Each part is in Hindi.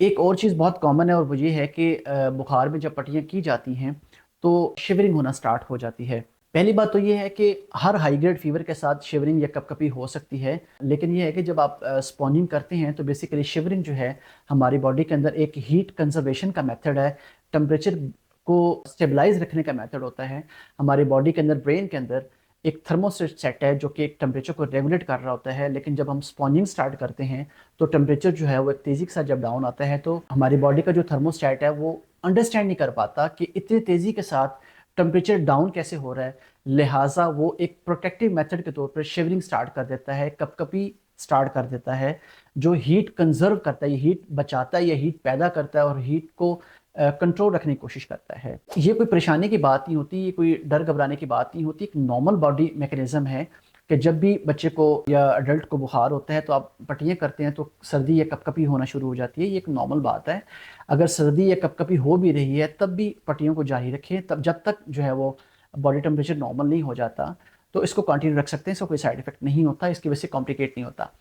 एक और चीज़ बहुत कॉमन है और वो ये है कि बुखार में जब पट्टियाँ की जाती हैं तो शिवरिंग होना स्टार्ट हो जाती है। पहली बात तो ये है कि हर हाई ग्रेड फीवर के साथ शिवरिंग या कपकपी हो सकती है, लेकिन ये है कि जब आप स्पॉनिंग करते हैं तो बेसिकली शिवरिंग जो है हमारी बॉडी के अंदर एक हीट कंजर्वेशन का मेथड है, टेम्परेचर को स्टेबलाइज रखने का मेथड होता है। हमारी बॉडी के अंदर, ब्रेन के अंदर एक थर्मोस्टेट सेट है जो कि एक टेम्परेचर को रेगुलेट कर रहा होता है, लेकिन जब हम स्पॉनिंग स्टार्ट करते हैं तो टेम्परेचर जो है वो एक तेज़ी के साथ जब डाउन आता है तो हमारी बॉडी का जो थर्मोस्टेट है वो अंडरस्टैंड नहीं कर पाता कि इतनी तेज़ी के साथ टेम्परेचर डाउन कैसे हो रहा है। लिहाजा वो एक प्रोटेक्टिव मेथड के तौर पर शिवरिंग स्टार्ट कर देता है, कपकपी स्टार्ट कर देता है, जो हीट कंजर्व करता है, ये हीट बचाता है, ये हीट पैदा करता है और हीट को कंट्रोल रखने की कोशिश करता है। ये कोई परेशानी की बात नहीं होती, ये कोई डर घबराने की बात नहीं होती, एक नॉर्मल बॉडी मैकेनिज्म है कि जब भी बच्चे को या अडल्ट को बुखार होता है तो आप पट्टियाँ करते हैं तो सर्दी या कपकपी होना शुरू हो जाती है। ये एक नॉर्मल बात है। अगर सर्दी या कपकपी हो भी रही है तब भी पट्टियों को जारी रखें, तब जब तक जो है वो बॉडी टेम्परेचर नॉर्मल नहीं हो जाता तो इसको कंटिन्यू रख सकते हैं, इसका कोई साइड इफेक्ट नहीं होता, इसकी वजह से कॉम्प्लिकेट नहीं होता।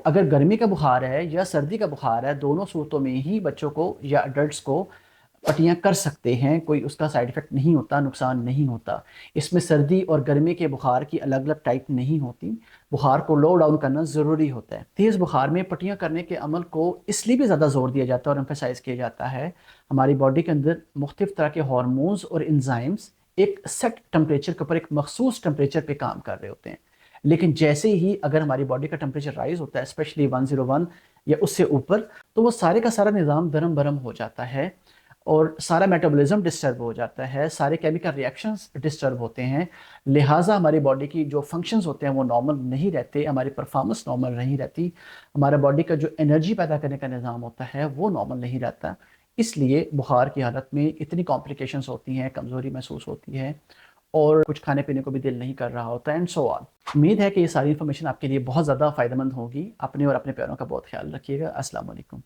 अगर गर्मी का बुखार है या सर्दी का बुखार है, दोनों सूरतों में ही बच्चों को या अडल्ट्स को पट्टियाँ कर सकते हैं, कोई उसका साइड इफ़ेक्ट नहीं होता, नुकसान नहीं होता। इसमें सर्दी और गर्मी के बुखार की अलग-अलग टाइप नहीं होती, बुखार को लो डाउन करना ज़रूरी होता है। तेज़ बुखार में पट्टियाँ करने के अमल को इसलिए भी ज़्यादा ज़ोर दिया जाता है और एम्फसाइज़ किया जाता है, हमारी बॉडी के अंदर मुख्तलिफ़ तरह के हार्मोन्स और एंजाइम्स एक सेट टेम्परेचर के ऊपर, एक मखसूस टेम्परेचर पे काम कर रहे होते हैं। लेकिन जैसे ही अगर हमारी बॉडी का टेम्परेचर राइज़ होता है, स्पेशली 101 या उससे ऊपर, तो वो सारे का सारा निज़ाम गरम-बरम हो जाता है और सारा मेटाबॉलिज्म डिस्टर्ब हो जाता है, सारे केमिकल रिएक्शंस डिस्टर्ब होते हैं। लिहाजा हमारी बॉडी की जो फंक्शंस होते हैं वो नॉर्मल नहीं रहते, हमारी परफॉर्मेंस नॉर्मल नहीं रहती, हमारा बॉडी का जो एनर्जी पैदा करने का निज़ाम होता है वो नॉर्मल नहीं रहता। इसलिए बुखार की हालत में इतनी कॉम्प्लिकेशंस होती हैं, कमज़ोरी महसूस होती है और कुछ खाने पीने को भी दिल नहीं कर रहा होता एंड सो ऑन। उम्मीद है कि ये सारी इन्फॉर्मेशन आपके लिए बहुत ज़्यादा फ़ायदेमंद होगी। अपने और अपने प्यारों का बहुत ख्याल रखिएगा। अस्सलाम वालेकुम।